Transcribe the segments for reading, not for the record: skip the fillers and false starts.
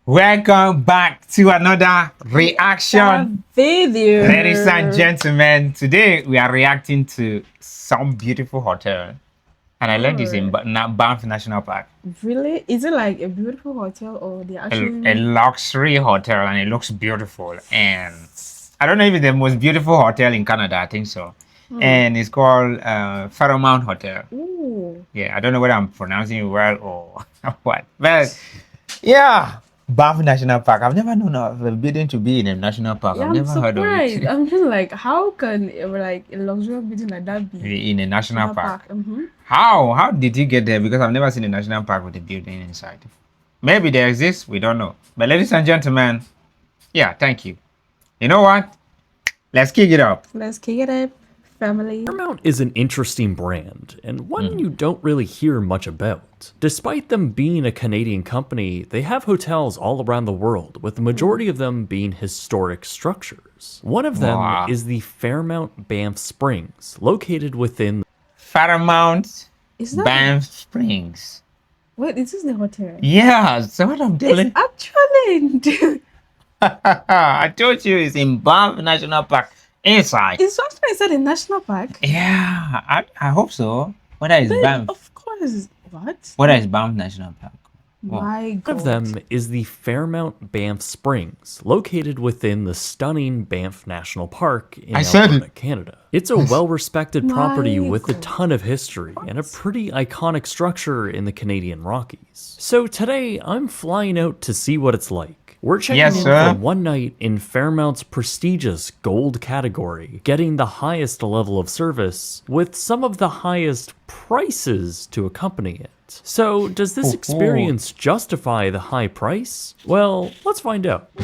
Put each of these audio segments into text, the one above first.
Welcome back to another reaction video. ladies and gentlemen. Today we are reacting to some beautiful hotel, and I learned this in Banff National Park. Really? Is it like a beautiful hotel or the actual A luxury hotel, and it looks beautiful. And I don't know if it's the most beautiful hotel in Canada. I think so. And it's called Fairmont Hotel. Ooh. Yeah, I don't know whether I'm pronouncing it well or what, but yeah. Banff National Park. I've never known of a building to be in a national park. Yeah, I've never heard of it. I'm just like, how can like a luxurious building like that be In a national park. Mm-hmm. How did he get there? Because I've never seen a national park with a building inside. Maybe there exists, we don't know. But ladies and gentlemen, yeah, thank you. You know what? Let's kick it up. Let's kick it up, family. Fairmont is an interesting brand, and one you don't really hear much about. Despite them being a Canadian company, they have hotels all around the world, with the majority of them being historic structures. One of them is the Fairmont Banff Springs, located within Fairmont Banff Springs. Wait, is this the hotel? Yeah, so what I'm telling. It's actually I told you it's in Banff National Park. Inside. It's also inside a national park. Yeah, I hope so. Whether it's Banff. Of course. What? Whether it's Banff National Park. My God. One of them is the Fairmont Banff Springs, located within the stunning Banff National Park in Alberta, Canada. It's a well-respected property with a ton of history and a pretty iconic structure in the Canadian Rockies. So today, I'm flying out to see what it's like. We're checking in for one night in Fairmont's prestigious gold category, getting the highest level of service with some of the highest prices to accompany it. So, does this experience justify the high price? Well, let's find out.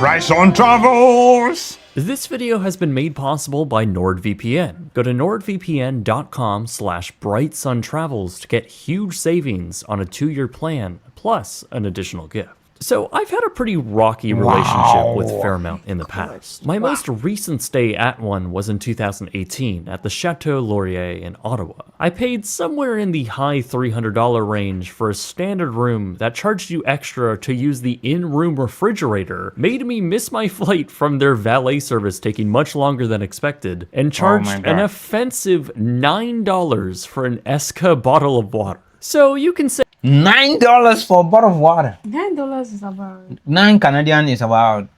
Price on travels! This video has been made possible by NordVPN. Go to nordvpn.com/brightsuntravels to get huge savings on a 2-year plan, plus an additional gift. So, I've had a pretty rocky relationship with Fairmont in the past. My most recent stay at one was in 2018 at the Chateau Laurier in Ottawa. I paid somewhere in the high $300 range for a standard room that charged you extra to use the in-room refrigerator, made me miss my flight from their valet service taking much longer than expected, and charged an offensive $9 for an Esca bottle of water. So you can say $9 for a bottle of water. $9 is about 9 Canadian is about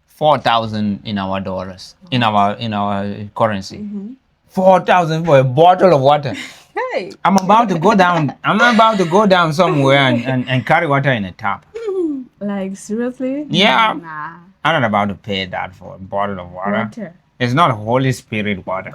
4,000 in our dollars, in our currency. 4,000 for a bottle of water. Hey, I'm about to go down. I'm about to go down somewhere and carry water in a tap. like seriously? Yeah. Nah. I'm not about to pay that for a bottle of water. It's not Holy Spirit water.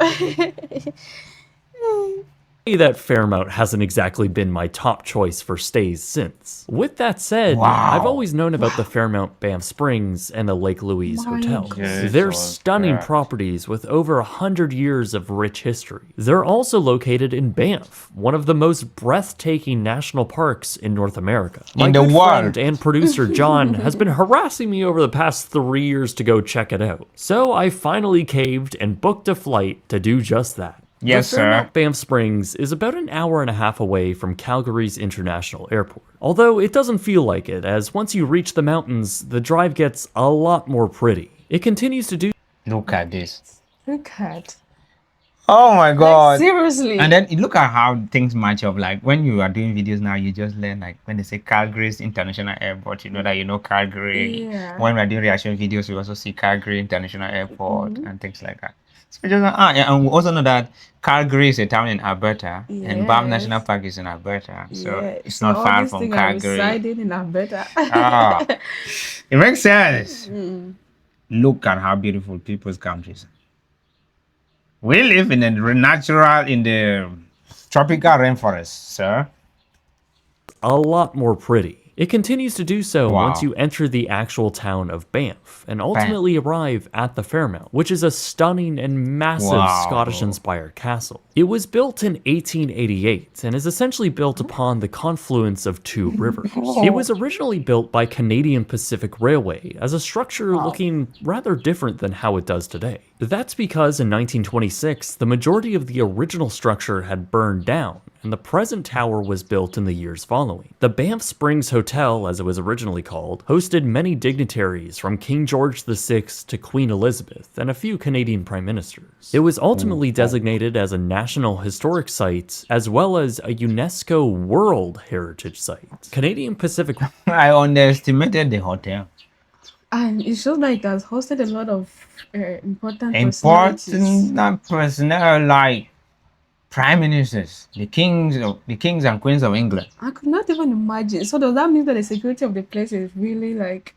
that Fairmont hasn't exactly been my top choice for stays since. With that said, I've always known about the Fairmont Banff Springs and the Lake Louise hotels. They're stunning properties with over 100 years of rich history. They're also located in Banff, one of the most breathtaking national parks in North America. My good friend and producer John has been harassing me over the past 3 years to go check it out. So I finally caved and booked a flight to do just that. Yes, sir. Banff Springs is about an hour and a half away from Calgary's International Airport. Although it doesn't feel like it, as once you reach the mountains, the drive gets a lot more pretty. It continues to do. Look at this. Look at. Oh my God. Like, seriously. And then look at how things match up. Like when you are doing videos now, you just learn like when they say Calgary's International Airport, you know that you know Calgary. Yeah. When we are doing reaction videos, we also see Calgary International Airport and things like that. So just and we also know that Calgary is a town in Alberta, and Banff National Park is in Alberta, so it's not far from Calgary. Residing in Alberta. It makes sense. Look at how beautiful people's countries. We live in the tropical rainforest, sir. A lot more pretty. It continues to do so once you enter the actual town of Banff and ultimately arrive at the Fairmont, which is a stunning and massive Scottish-inspired castle. It was built in 1888 and is essentially built upon the confluence of 2 rivers. It was originally built by Canadian Pacific Railway as a structure looking rather different than how it does today. That's because in 1926, the majority of the original structure had burned down, and the present tower was built in the years following. The Banff Springs Hotel, as it was originally called, hosted many dignitaries from King George VI to Queen Elizabeth and a few Canadian prime ministers. It was ultimately designated as a National Historic Site as well as a UNESCO World Heritage Site. Canadian Pacific I underestimated the hotel. And it shows that it has hosted a lot of important personalities. Important personnel like prime ministers, the kings and queens of England. I could not even imagine. So does that mean that the security of the place is really like?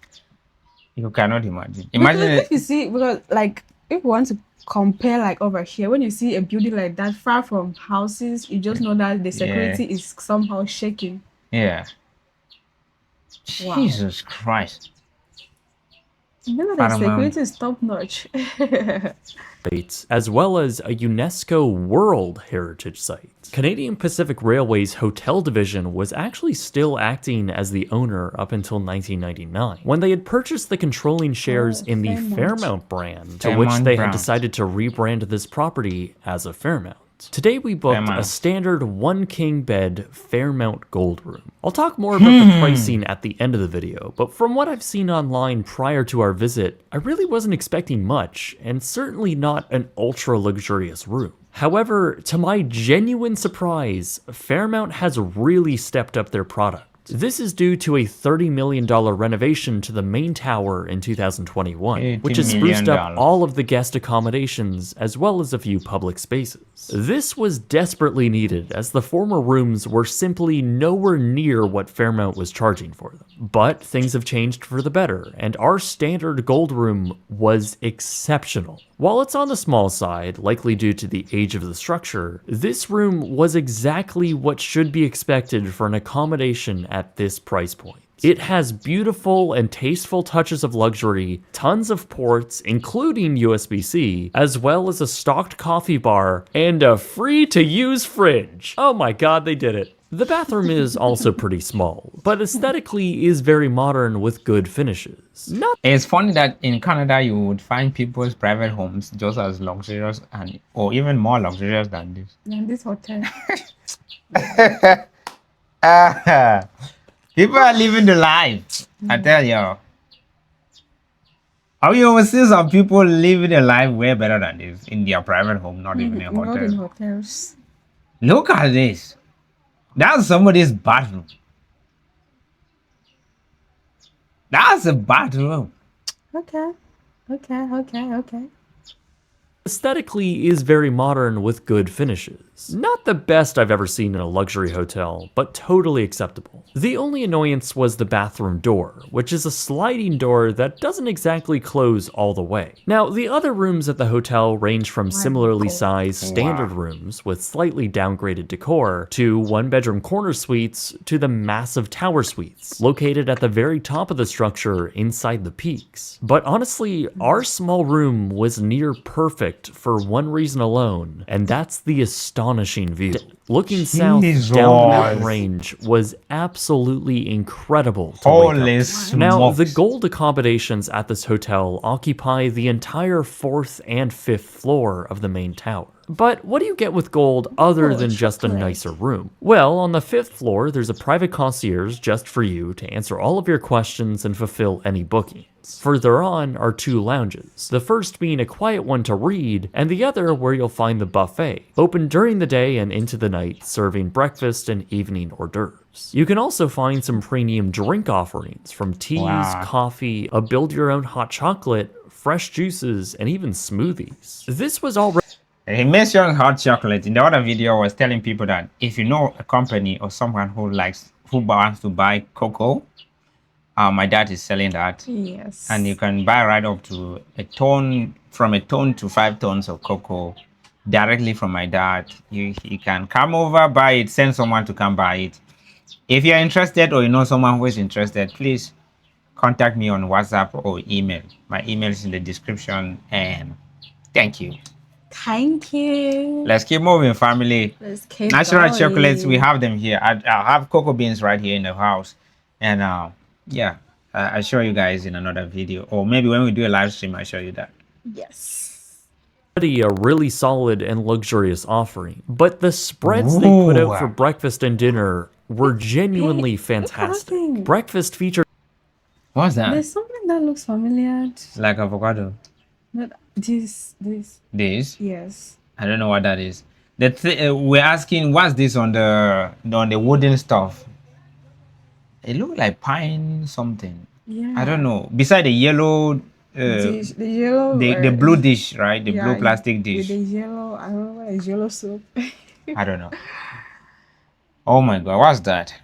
You cannot imagine. Because Imagine if you see, because like if you want to compare like over here, when you see a building like that far from houses, you just know that the security is somehow shaking. Yeah. Wow. Jesus Christ. Remember that security is top notch. as well as a UNESCO World Heritage Site. Canadian Pacific Railway's hotel division was actually still acting as the owner up until 1999, when they had purchased the controlling shares in the Fairmont brand, to which they had decided to rebrand this property as a Fairmont. Today we booked a standard one king bed Fairmont Gold Room. I'll talk more about the pricing at the end of the video, but from what I've seen online prior to our visit, I really wasn't expecting much, and certainly not an ultra luxurious room. However, to my genuine surprise, Fairmont has really stepped up their product. This is due to a $30 million renovation to the main tower in 2021, which has spruced up all of the guest accommodations as well as a few public spaces. This was desperately needed as the former rooms were simply nowhere near what Fairmont was charging for them. But things have changed for the better, and our standard gold room was exceptional. While it's on the small side, likely due to the age of the structure, this room was exactly what should be expected for an accommodation at this price point. It has beautiful and tasteful touches of luxury, tons of ports, including USB-C, as well as a stocked coffee bar, and a free-to-use fridge. Oh my god, they did it. The bathroom is also pretty small, but aesthetically is very modern with good finishes. It's funny that in Canada you would find people's private homes just as luxurious or even more luxurious than this. And this hotel. People are living the life. I tell you. Have you ever seen some people living their life way better than this in their private home, not even in a hotel? Not in hotels. Look at this. That's somebody's bathroom. That's a bathroom. Okay. Aesthetically is very modern with good finishes. Not the best I've ever seen in a luxury hotel, but totally acceptable. The only annoyance was the bathroom door, which is a sliding door that doesn't exactly close all the way. Now, the other rooms at the hotel range from similarly sized standard rooms with slightly downgraded decor to one-bedroom corner suites to the massive tower suites, located at the very top of the structure inside the peaks. But honestly, our small room was near perfect for one reason alone, and that's the astonishing view. Looking south down the mountain range was absolutely incredible to Holy wake up. smokes. Now, the gold accommodations at this hotel occupy the entire 4th and 5th floor of the main tower. But what do you get with gold other than just a nicer room? Well, on the 5th floor, there's a private concierge just for you to answer all of your questions and fulfill any bookings. Further on are 2 lounges, the first being a quiet one to read, and the other where you'll find the buffet, open during the day and into the night, serving breakfast and evening hors d'oeuvres. You can also find some premium drink offerings from teas, coffee, a build-your-own hot chocolate, fresh juices, and even smoothies. This was already... He mentioned hot chocolate. In the other video, I was telling people that if you know a company or someone who wants to buy cocoa, my dad is selling that. Yes. And you can buy right up to from a ton to 5 tons of cocoa directly from my dad. You can come over, buy it, send someone to come buy it. If you're interested or you know someone who is interested, please contact me on WhatsApp or email. My email is in the description, and thank you. Thank you. Let's keep moving, family. Let's keep Natural going. chocolates, we have them here. I have cocoa beans right here in the house. And I'll show you guys in another video. Or maybe when we do a live stream, I'll show you that. Yes. already a really solid and luxurious offering, but the spreads they put out for breakfast and dinner were genuinely fantastic. Breakfast featured What's that? There's something that looks familiar. Like avocado. Not this. This? Yes. I don't know what that is. We're asking, what's this on the wooden stuff? It looks like pine something. Yeah. I don't know. Beside the yellow, Dish, the yellow, the blue dish, right? The blue plastic dish. With the yellow, I don't know what is yellow soup. I don't know. Oh my God, what's that?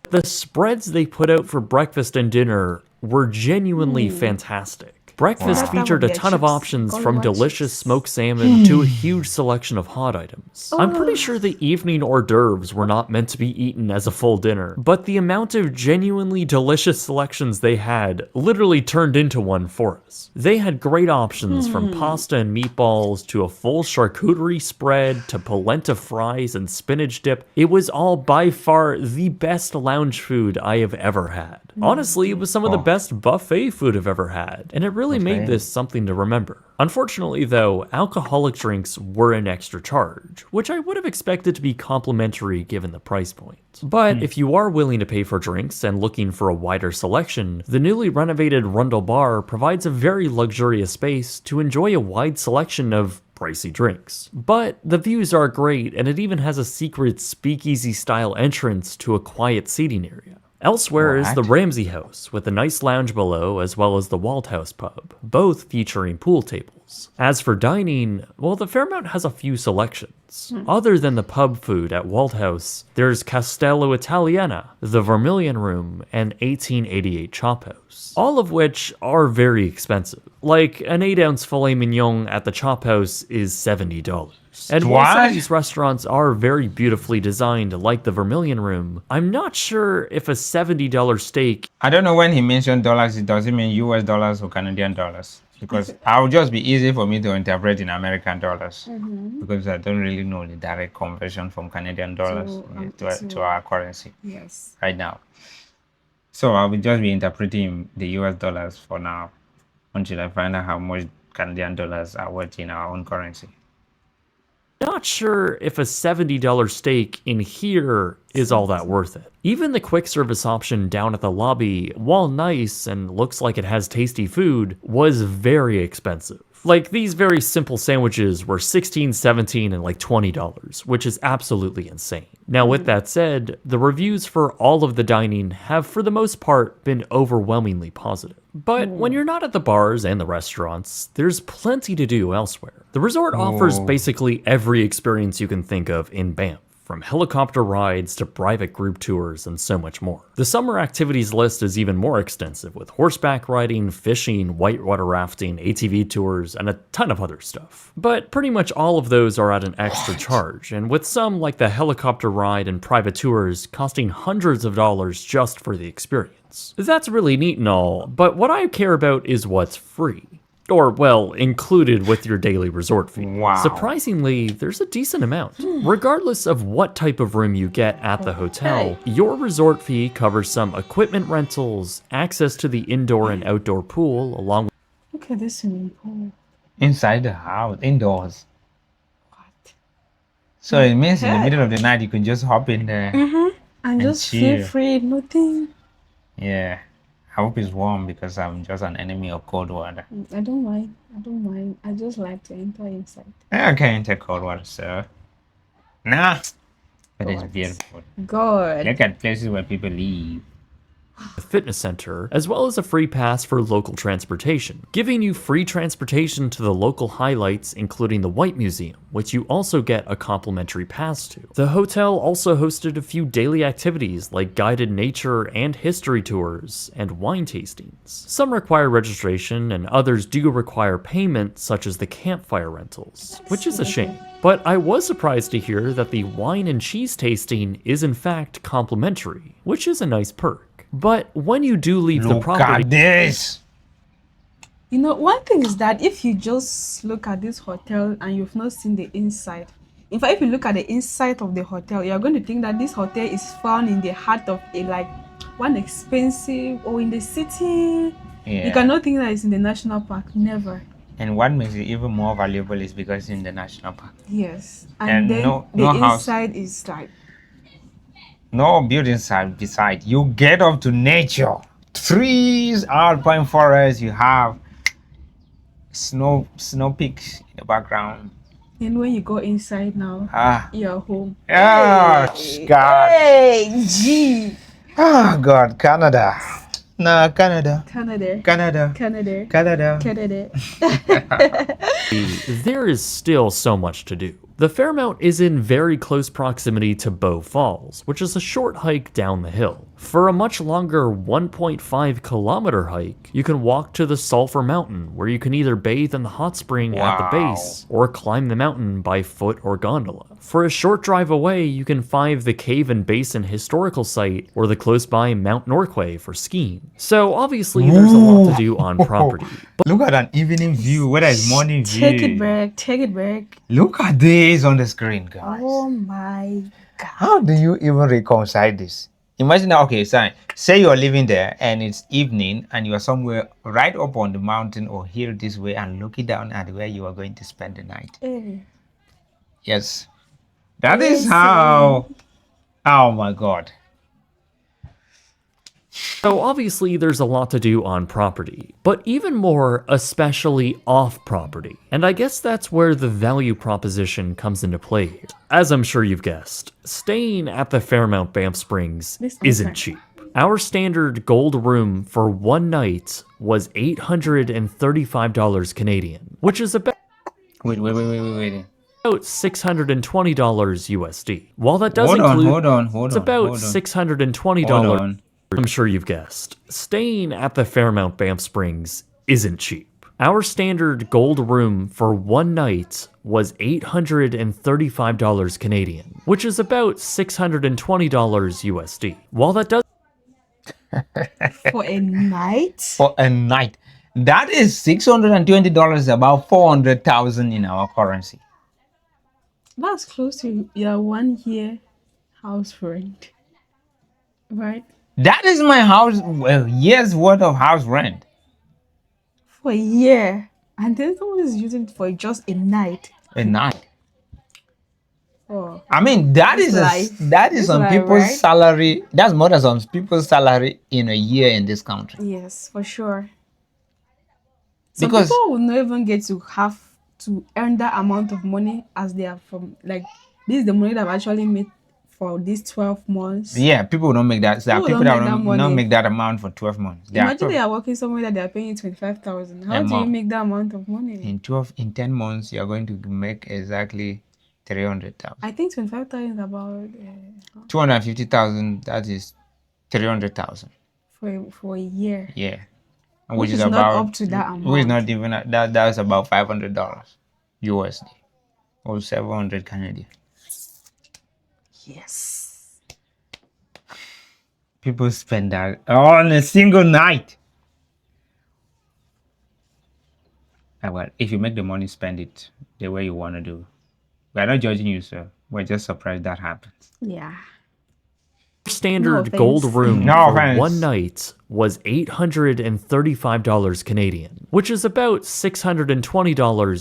The spreads they put out for breakfast and dinner were genuinely fantastic. Breakfast featured a ton of options from delicious smoked salmon to a huge selection of hot items. I'm pretty sure the evening hors d'oeuvres were not meant to be eaten as a full dinner, but the amount of genuinely delicious selections they had literally turned into one for us. They had great options from pasta and meatballs to a full charcuterie spread to polenta fries and spinach dip. It was all by far the best lounge food I have ever had. Honestly, it was some of the best buffet food I've ever had, and it really made this something to remember. Unfortunately, though, alcoholic drinks were an extra charge, which I would have expected to be complimentary given the price point. But if you are willing to pay for drinks and looking for a wider selection, the newly renovated Rundle Bar provides a very luxurious space to enjoy a wide selection of pricey drinks. But the views are great, and it even has a secret speakeasy-style entrance to a quiet seating area. Elsewhere is the Ramsey House, with a nice lounge below, as well as the Walt House pub, both featuring pool tables. As for dining, well, the Fairmont has a few selections. Other than the pub food at Walt House, there's Castello Italiana, the Vermilion Room, and 1888 Chop House, all of which are very expensive. Like, an 8-ounce filet mignon at the Chop House is $70. And while some of these restaurants are very beautifully designed, like the Vermilion Room, I'm not sure if a $70 steak... I don't know when he mentioned dollars, does it mean US dollars or Canadian dollars? Because it would just be easy for me to interpret in American dollars. Because I don't really know the direct conversion from Canadian dollars to our currency right now. So I will just be interpreting the US dollars for now until I find out how much Canadian dollars are worth in our own currency. Not sure if a $70 steak in here is all that worth it. Even the quick service option down at the lobby, while nice and looks like it has tasty food, was very expensive. Like, these very simple sandwiches were $16, $17, and like $20, which is absolutely insane. Now, with that said, the reviews for all of the dining have, for the most part, been overwhelmingly positive. But when you're not at the bars and the restaurants, there's plenty to do elsewhere. The resort offers basically every experience you can think of in Banff, from helicopter rides to private group tours and so much more. The summer activities list is even more extensive, with horseback riding, fishing, whitewater rafting, ATV tours, and a ton of other stuff. But pretty much all of those are at an extra charge, and with some, like the helicopter ride and private tours, costing hundreds of dollars just for the experience. That's really neat and all, but what I care about is what's free. Or, well, included with your daily resort fee. Surprisingly, there's a decent amount. Regardless of what type of room you get at the hotel, your resort fee covers some equipment rentals, access to the indoor and outdoor pool, along with... Look at this swimming pool. Inside the house, indoors. What? So it means in the middle of the night you can just hop in there and just feel free, nothing. Yeah. I hope it's warm because I'm just an enemy of cold water. I don't mind. I just like to enter inside. I can't enter cold water, sir. Nah. But it's beautiful. Good. Look at places where people live. The fitness center, as well as a free pass for local transportation, giving you free transportation to the local highlights, including the White Museum, which you also get a complimentary pass to. The hotel also hosted a few daily activities like guided nature and history tours and wine tastings. Some require registration and others do require payment, such as the campfire rentals, which is a shame. But I was surprised to hear that the wine and cheese tasting is in fact complimentary, which is a nice perk. But when you do leave the property... Look at this! You know, one thing is that if you just look at this hotel and you've not seen the inside, in fact, if you look at the inside of the hotel, you're going to think that this hotel is found in the heart of one expensive or in the city. You cannot think that it's in the national park. Never. And what makes it even more valuable is because it's in the national park. Yes. And And then no the house, inside is like no buildings side beside. You get up to nature. Trees, alpine forest. You have snow peaks in the background. and when you go inside now, Ah, you're home. oh God. Hey, G. Oh God, Canada. No, Canada. Canada. Canada. Canada. Canada. Canada. There is still so much to do. The Fairmont is in very close proximity to Bow Falls, which is a short hike down the hill. For a much longer 1.5 kilometer hike, you can walk to the Sulphur Mountain, where you can either bathe in the hot spring at the Wow. base, or climb the mountain by foot or gondola. For a short drive away, you can find the Cave and Basin Historical Site, or the close by Mount Norquay for skiing. So obviously there's a lot to do on property. Look at an evening view, whether it's morning view. Take it back. Take it back. Look at this on the screen, guys. Oh my God. How do you even reconcile this? Imagine that, okay, say you're living there and it's evening and you are somewhere right up on the mountain or hill this way and looking down at where you are going to spend the night. Hey. Yes. That is Listen. how. Oh my God. So obviously there's a lot to do on property, but even more, especially off property. And I guess that's where the value proposition comes into play here. As I'm sure you've guessed, staying at the Fairmont Banff Springs This isn't okay. cheap. Our standard gold room for one night was $835 Canadian, which is about Wait. $620 USD. While that does Hold include on. it's about $620. Hold on. I'm sure you've guessed, staying at the Fairmont Banff Springs isn't cheap. Our standard gold room for one night was $835 Canadian, which is about $620 USD. While that does For a night? For a night. That is $620, about 400,000 in our currency. That's close to your 1 year house rent. Right? That is my house, well, year's worth of house rent. For a year. And then someone is using it for just a night. A night. Oh. I mean, that is life. that is It's on life, people's right? salary. That's more than some people's salary in a year in this country. Yes, for sure. Some Because people will not even get to have to earn that amount of money as they are from, like, this is the money that I've actually made for these 12 months. yeah, people don't make that. There are People people don't that make that don't not money. make that amount for 12 months. There are Imagine they are working somewhere that they are paying you 25,000. How And do you more. make that amount of money? in 10 months you are going to make exactly 300,000. I think 25,000 is about 250,000. That is 300,000. for a year. Yeah, Which is not up to that Which is amount. not even that's about $500 USD or 700 Canadian. Yes. People spend that on a single night. Well, if you make the money, spend it the way you want to do. We're not judging you, sir. We're just surprised that happens. Yeah. standard No gold offense. room No for offense. one night was $835 Canadian, which is about $620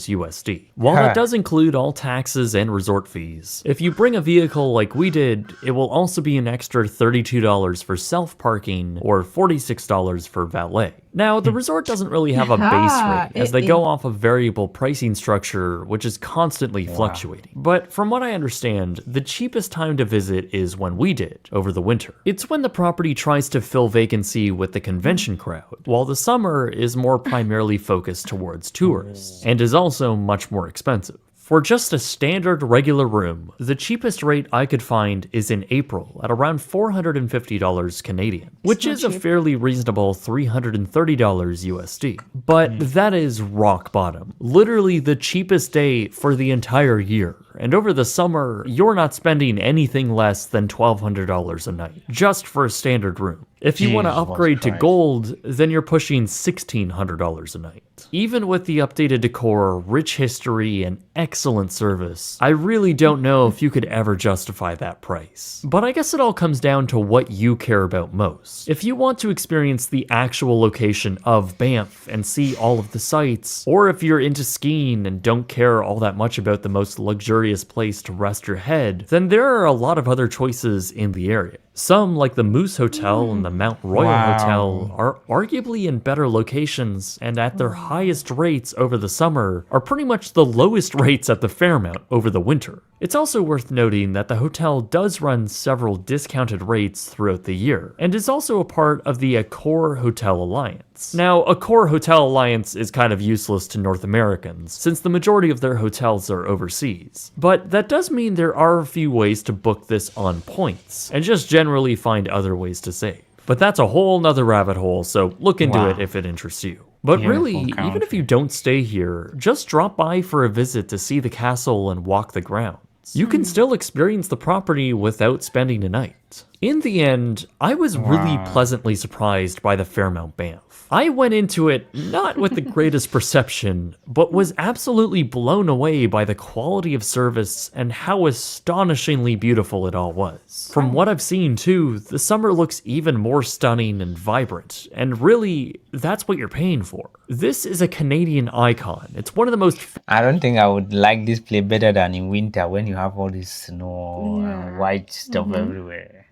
USD. While that does include all taxes and resort fees, if you bring a vehicle like we did, it will also be an extra $32 for self-parking or $46 for valet. Now, the resort doesn't really have a base rate, as they go off a variable pricing structure, which is constantly fluctuating. But from what I understand, the cheapest time to visit is when we did, over the winter. It's when the property tries to fill vacancy with the convention crowd, while the summer is more primarily focused towards tourists, and is also much more expensive. For just a standard regular room, the cheapest rate I could find is in April at around $450 Canadian, which is a fairly reasonable $330 USD. But that is rock bottom, literally the cheapest day for the entire year. and over the summer, you're not spending anything less than $1,200 a night, just for a standard room. If you want to Jesus upgrade to Christ. gold, then you're pushing $1,600 a night. Even with the updated decor, rich history, and excellent service, I really don't know if you could ever justify that price. But I guess it all comes down to what you care about most. If you want to experience the actual location of Banff and see all of the sights, or if you're into skiing and don't care all that much about the most luxurious place to rest your head, then there are a lot of other choices in the area. Some, like the Moose Hotel and the Mount Royal Wow. Hotel, are arguably in better locations, and at their highest rates over the summer are pretty much the lowest rates at the Fairmont over the winter. It's also worth noting that the hotel does run several discounted rates throughout the year, and is also a part of the Accor Hotel Alliance. Now, Accor Hotel Alliance is kind of useless to North Americans, since the majority of their hotels are overseas. But that does mean there are a few ways to book this on points, and just generally find other ways to save. But that's a whole nother rabbit hole, so look into Wow. it if it interests you. But Beautiful really, even if country. you don't stay here, just drop by for a visit to see the castle and walk the grounds. You can still experience the property without spending a night. In the end, I was really pleasantly surprised by the Fairmont Banff. I went into it not with the greatest perception, but was absolutely blown away by the quality of service and how astonishingly beautiful it all was. From what I've seen too, the summer looks even more stunning and vibrant, and really, that's what you're paying for. This is a Canadian icon. It's one of the most I don't think I would like this place better than in winter when you have all this snow and white stuff everywhere.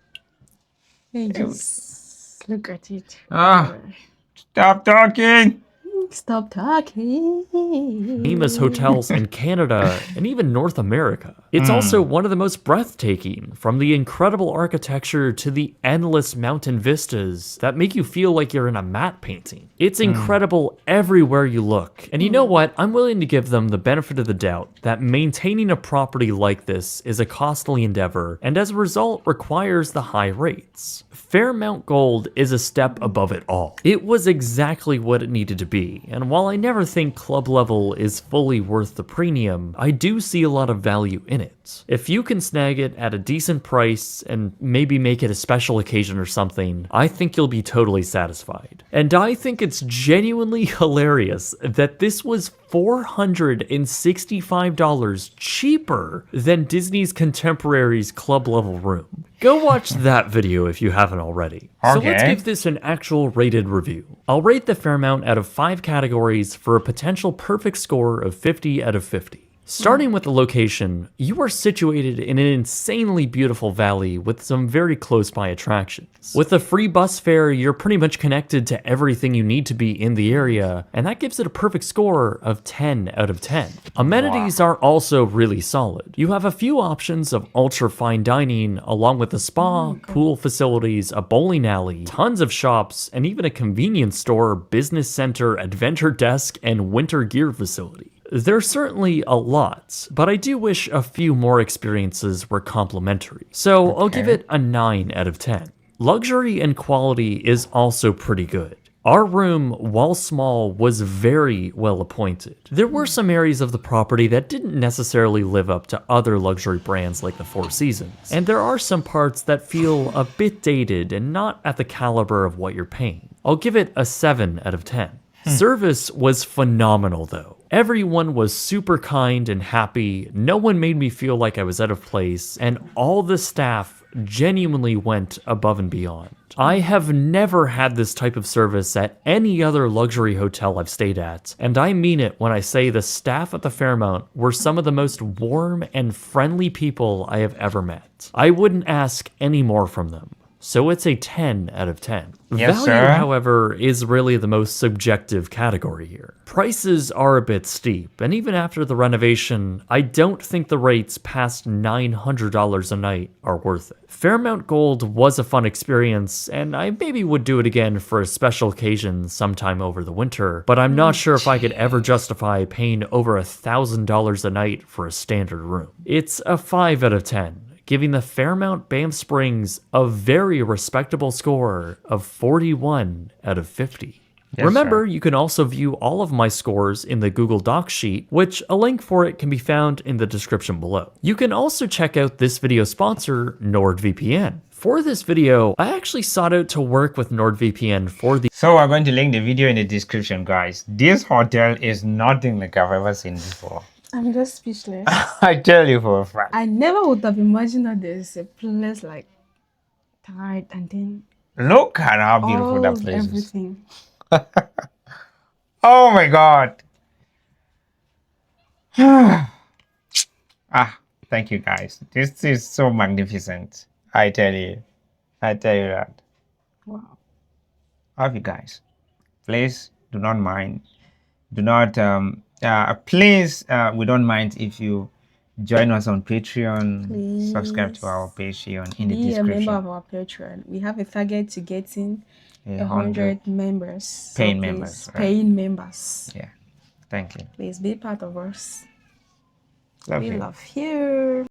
Hey, just look at it. Ah, stop talking! Stop talking. famous hotels in Canada and even North America. It's also one of the most breathtaking, from the incredible architecture to the endless mountain vistas that make you feel like you're in a matte painting. It's incredible everywhere you look. And you know what? I'm willing to give them the benefit of the doubt that maintaining a property like this is a costly endeavor, and as a result requires the high rates. Fairmont Gold is a step above it all. It was exactly what it needed to be, and while I never think club level is fully worth the premium, I do see a lot of value in it. If you can snag it at a decent price and maybe make it a special occasion or something, I think you'll be totally satisfied. And I think it's genuinely hilarious that this was $465 cheaper than Disney's Contemporary's club level room. Go watch that video if you haven't already. So let's Okay. give this an actual rated review. I'll rate the Fairmont out of 5 categories for a potential perfect score of 50 out of 50. Starting with the location, you are situated in an insanely beautiful valley with some very close by attractions. With a free bus fare, you're pretty much connected to everything you need to be in the area, and that gives it a perfect score of 10 out of 10. Amenities are also really solid. You have a few options of ultra fine dining, along with a spa, pool facilities, a bowling alley, tons of shops, and even a convenience store, business center, adventure desk, and winter gear facility. There's certainly a lot, but I do wish a few more experiences were complimentary. So I'll give it a 9 out of 10. Luxury and quality is also pretty good. Our room, while small, was very well appointed. There were some areas of the property that didn't necessarily live up to other luxury brands like the Four Seasons, and there are some parts that feel a bit dated and not at the caliber of what you're paying. I'll give it a 7 out of 10. Service was phenomenal though. Everyone was super kind and happy, no one made me feel like I was out of place, and all the staff genuinely went above and beyond. I have never had this type of service at any other luxury hotel I've stayed at, and I mean it when I say the staff at the Fairmont were some of the most warm and friendly people I have ever met. I wouldn't ask any more from them. So it's a 10 out of 10. Yes, Value, sir. however, is really the most subjective category here. Prices are a bit steep, and even after the renovation, I don't think the rates past $900 a night are worth it. Fairmont Gold was a fun experience, and I maybe would do it again for a special occasion sometime over the winter, but I'm not sure if I could ever justify paying over $1,000 a night for a standard room. It's a 5 out of 10. Giving the Fairmont Banff Springs a very respectable score of 41 out of 50. Yes, Remember, sir. you can also view all of my scores in the Google Docs sheet, which a link for it can be found in the description below. You can also check out this video sponsor, NordVPN. For this video, I actually sought out to work with NordVPN for the So we're going to link the video in the description, guys. This hotel is nothing like I've ever seen before. I'm just speechless. I tell you for a fact. I never would have imagined that there's a place like that, and then Look at how beautiful all that place is. everything. Oh my god. Thank you guys. This is so magnificent. I tell you. I tell you that. Wow. Love you guys. Please do not mind. Do not please we don't mind if you join us on Patreon. Please. Subscribe to our Patreon in the Be a member description. of our Patreon. We have a target to getting 100 100 members. So paying please, members, right? Paying members. Yeah. Thank you. Please be part of us. Love We you. love you.